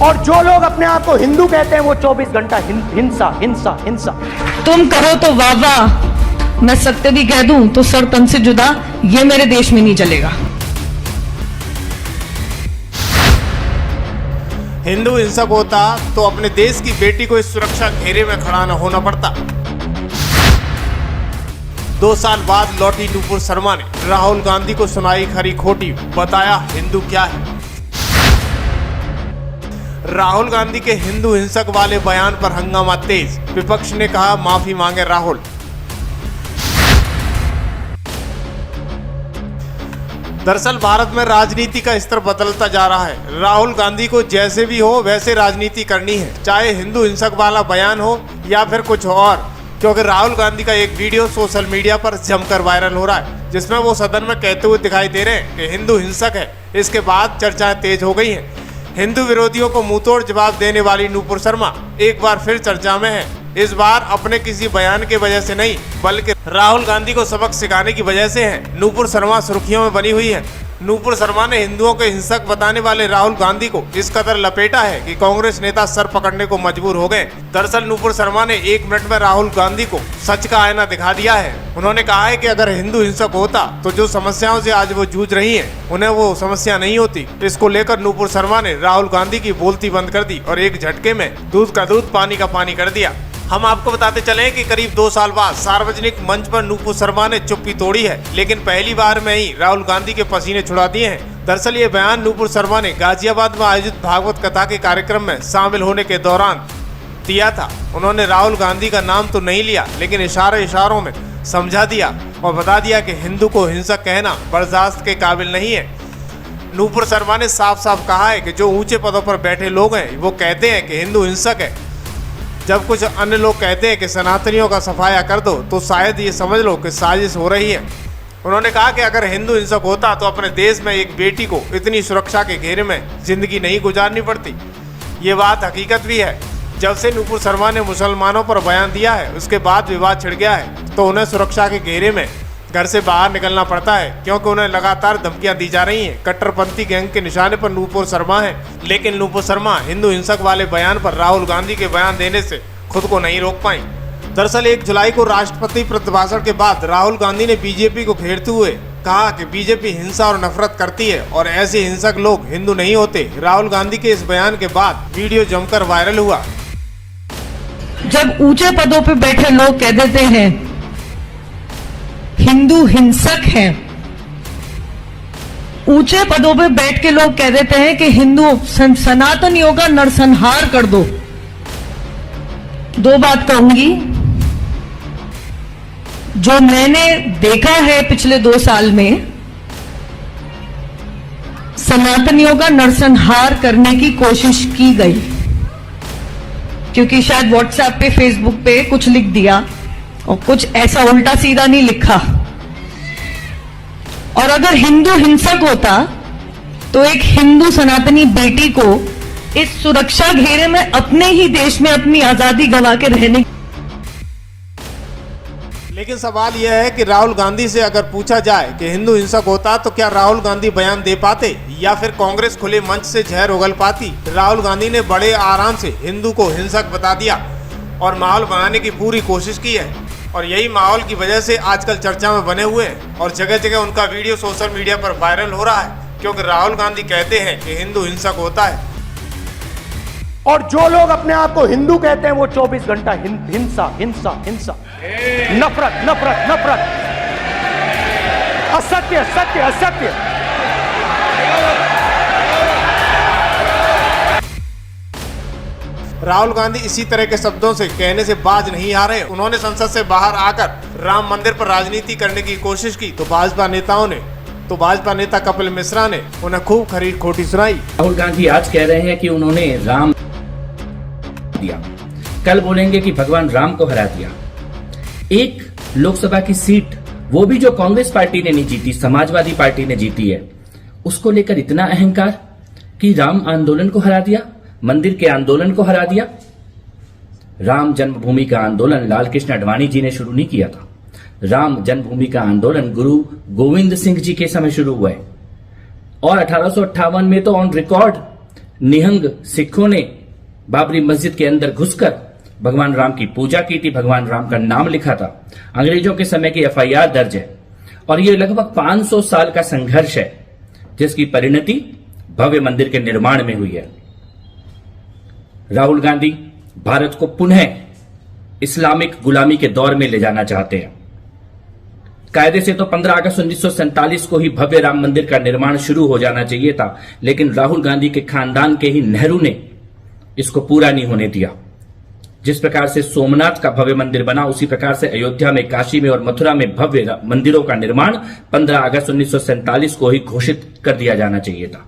और जो लोग अपने आप को हिंदू कहते हैं वो 24 घंटा हिंसा हिंसा हिंसा। तुम करो तो वाह वाह, मैं सत्य भी कह दूं तो सर तन से जुदा, ये मेरे देश में नहीं चलेगा। हिंदू हिंसक होता तो अपने देश की बेटी को इस सुरक्षा घेरे में खड़ा न होना पड़ता। 2 साल बाद लौटी नूपुर शर्मा ने राहुल गांधी को सुनाई खरी खोटी, बताया हिंदू क्या है। राहुल गांधी के हिंदू हिंसक वाले बयान पर हंगामा तेज, विपक्ष ने कहा माफी मांगे राहुल। दरअसल भारत में राजनीति का स्तर बदलता जा रहा है। राहुल गांधी को जैसे भी हो वैसे राजनीति करनी है, चाहे हिंदू हिंसक वाला बयान हो या फिर कुछ और, क्योंकि राहुल गांधी का एक वीडियो सोशल मीडिया पर जमकर वायरल हो रहा है, जिसमें वो सदन में कहते हुए दिखाई दे रहे हैं कि हिंदू हिंसक है। इसके बाद चर्चाएं तेज हो गई हैं। हिंदू विरोधियों को मुंहतोड़ जवाब देने वाली नूपुर शर्मा एक बार फिर चर्चा में है। इस बार अपने किसी बयान की वजह से नहीं, बल्कि राहुल गांधी को सबक सिखाने की वजह से है। नूपुर शर्मा सुर्खियों में बनी हुई है। नूपुर शर्मा ने हिंदुओं को हिंसक बताने वाले राहुल गांधी को इस कदर लपेटा है कि कांग्रेस नेता सर पकड़ने को मजबूर हो गए। दरअसल नूपुर शर्मा ने 1 मिनट में राहुल गांधी को सच का आईना दिखा दिया है। उन्होंने कहा है कि अगर हिंदू हिंसक होता तो जो समस्याओं से आज वो जूझ रही हैं, उन्हें वो समस्या नहीं होती। इसको लेकर नूपुर शर्मा ने राहुल गांधी की बोलती बंद कर दी और एक झटके में दूध का दूध पानी का पानी कर दिया। हम आपको बताते चलें कि करीब 2 साल बाद सार्वजनिक मंच पर नूपुर शर्मा ने चुप्पी तोड़ी है, लेकिन पहली बार में ही राहुल गांधी के पसीने छुड़ा दिए हैं। दरअसल ये बयान नूपुर शर्मा ने गाजियाबाद में आयोजित भागवत कथा के कार्यक्रम में शामिल होने के दौरान दिया था। उन्होंने राहुल गांधी का नाम तो नहीं लिया, लेकिन इशारों में समझा दिया और बता दिया कि हिंदू को हिंसक कहना बर्दाश्त के काबिल नहीं है। नूपुर शर्मा ने साफ साफ कहा है कि जो ऊंचे पदों पर बैठे लोग हैं वो कहते हैं कि हिंदू हिंसक है, जब कुछ अन्य लोग कहते हैं कि सनातनियों का सफाया कर दो तो शायद ये समझ लो कि साजिश हो रही है। उन्होंने कहा कि अगर हिंदू हिंसक होता तो अपने देश में एक बेटी को इतनी सुरक्षा के घेरे में जिंदगी नहीं गुजारनी पड़ती। ये बात हकीकत भी है। जब से नूपुर शर्मा ने मुसलमानों पर बयान दिया है, उसके बाद विवाद छिड़ गया है, तो उन्हें सुरक्षा के घेरे में घर से बाहर निकलना पड़ता है, क्योंकि उन्हें लगातार धमकियां दी जा रही हैं। कट्टरपंथी गैंग के निशाने पर नूपुर शर्मा है, लेकिन नूपुर शर्मा हिंदू हिंसक वाले बयान पर राहुल गांधी के बयान देने से खुद को नहीं रोक पाई। दरअसल 1 जुलाई को राष्ट्रपति प्रतिभाषण के बाद राहुल गांधी ने बीजेपी को घेरते हुए कहा कि बीजेपी हिंसा और नफरत करती है और ऐसे हिंसक लोग हिंदू नहीं होते। राहुल गांधी के इस बयान के बाद वीडियो जमकर वायरल हुआ। जब ऊंचे पदों पे बैठे लोग कह देते हैं हिंदू हिंसक है, ऊंचे पदों पे बैठ के लोग कह देते हैं कि हिंदू सनातनियों का नरसंहार कर दो, 2 बात कहूंगी। जो मैंने देखा है पिछले 2 साल में, सनातनियों का नरसंहार करने की कोशिश की गई, क्योंकि शायद व्हाट्सएप पे फेसबुक पे कुछ लिख दिया और कुछ ऐसा उल्टा सीधा नहीं लिखा। और अगर हिंदू हिंसक होता तो एक हिंदू सनातनी बेटी को इस सुरक्षा घेरे में अपने ही देश में अपनी आजादी गंवा के रहने। लेकिन सवाल यह है कि राहुल गांधी से अगर पूछा जाए कि हिंदू हिंसक होता तो क्या राहुल गांधी बयान दे पाते या फिर कांग्रेस खुले मंच से जहर उगल पाती। राहुल गांधी ने बड़े आराम से हिंदू को हिंसक बता दिया और माहौल बनाने की पूरी कोशिश की है, और यही माहौल की वजह से आजकल चर्चा में बने हुए हैं और जगह जगह उनका वीडियो सोशल मीडिया पर वायरल हो रहा है, क्योंकि राहुल गांधी कहते हैं कि हिंदू हिंसक होता है। और जो लोग अपने आप को हिंदू कहते हैं वो 24 घंटा हिंसा हिंसा हिंसा, नफरत नफरत नफरत, असत्य सत्य असत्य। राहुल गांधी इसी तरह के शब्दों से कहने से बाज नहीं आ रहे। उन्होंने संसद से बाहर आकर राम मंदिर पर राजनीति करने की कोशिश की तो भाजपा नेता कपिल मिश्रा ने उन्हें खूब खरीद खोटी सुनाई। राहुल गांधी आज कह रहे हैं कि उन्होंने राम दिया, कल बोलेंगे कि भगवान राम को हरा दिया। एक लोकसभा की सीट, वो भी जो कांग्रेस पार्टी ने नहीं जीती, समाजवादी पार्टी ने जीती है, उसको लेकर इतना अहंकार कि राम आंदोलन को हरा दिया, मंदिर के आंदोलन को हरा दिया। राम जन्मभूमि का आंदोलन लाल कृष्ण आडवाणी जी ने शुरू नहीं किया था। राम जन्मभूमि का आंदोलन गुरु गोविंद सिंह जी के समय शुरू हुआ है और 1858 में तो ऑन रिकॉर्ड निहंग सिखों ने बाबरी मस्जिद के अंदर घुसकर भगवान राम की पूजा की थी, भगवान राम का नाम लिखा था। अंग्रेजों के समय की FIR दर्ज है और ये लगभग 500 साल का संघर्ष है जिसकी परिणति भव्य मंदिर के निर्माण में हुई है। राहुल गांधी भारत को पुनः इस्लामिक गुलामी के दौर में ले जाना चाहते हैं। कायदे से तो 15 अगस्त 1947 को ही भव्य राम मंदिर का निर्माण शुरू हो जाना चाहिए था, लेकिन राहुल गांधी के खानदान के ही नेहरू ने इसको पूरा नहीं होने दिया। जिस प्रकार से सोमनाथ का भव्य मंदिर बना, उसी प्रकार से अयोध्या में, काशी में और मथुरा में भव्य मंदिरों का निर्माण 15 अगस्त 1947 को ही घोषित कर दिया जाना चाहिए था।